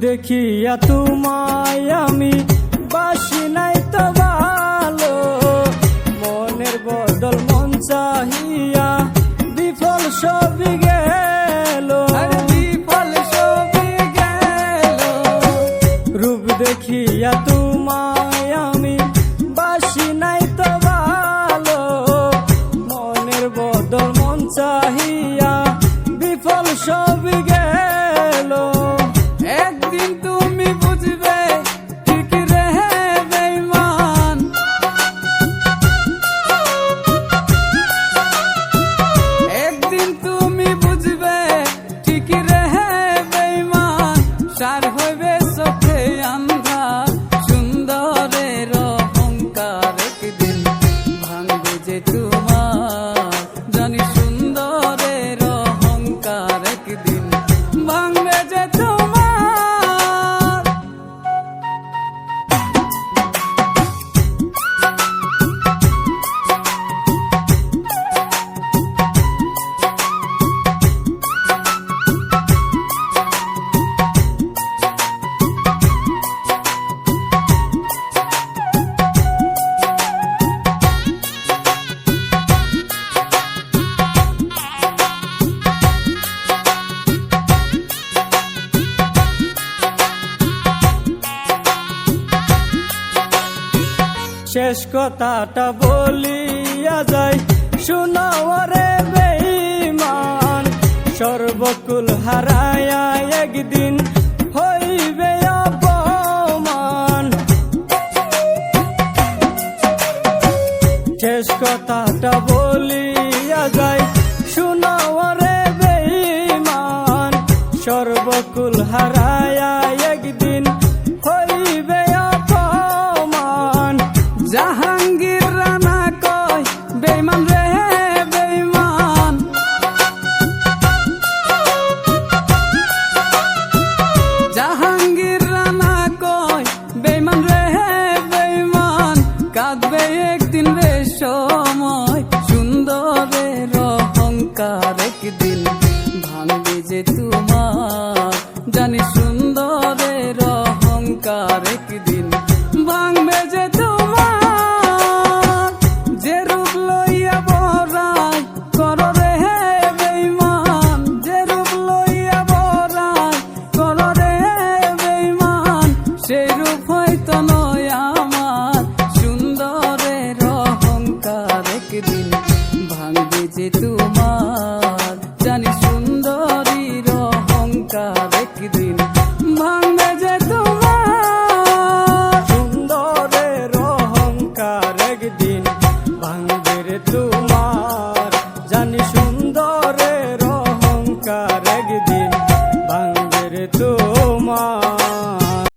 দেখিয়া তোমায় আমি বাসি নাই তো ভালো, মনের বদল মন চাহিয়া বিফল সবই গেল, বিফল সবই গেল। রূপ দেখিয়া তোমায় আমি বাসি নাই তো ভালো, মনের বদল মন চাহিয়া বিফল সবই গেল। একদিন তুমি বুঝবে ঠিক রে বেঈমান, একদিন তুমি বুঝবে ঠিক রে বেঈমান, সার হইবে চোখে আন্ধার সুন্দরের অহংকার, একদিন ভাঙবে যে তোমার জানি সুন্দরের অহংকার, একদিন ভাঙবে যে তোমার। শেষ কথাটা বলিয়া যাই শুনো রে বেঈমান, সর্বকুল হারায়া একদিন হইবে অপমান। শেষ কথাটা বলিয়া যাই শুনো রে বেঈমান, সর্বকুল হারায়া একদিন হইবে অপমান। জাহাঙ্গীর রানা কয় বেঈমান রে বেঈমান, জাহাঙ্গীর রানা কয় বেঈমান রে বেঈমান, কাঁদবে একদিন রে সময় সুন্দরের অহংকার, একদিন ভাঙবে যে তোমার জানি সুন্দরের অহংকার, একদিন ভাঙবে যে তোমার। যে রূপ লইয়া বড়াই কর রে বেঈমান, যে রূপ লইয়া বড়াই কর রে বেঈমান, সেই রূপ হয়তো নয় আমার সুন্দরের অহংকার, একদিন ভাঙবে যে তোমার জানি সুন্দরীর অহংকার, একদিন ভাঙবে যে তোমার সুন্দরের অহংকার, একদিন ভাঙবে রে তোমার।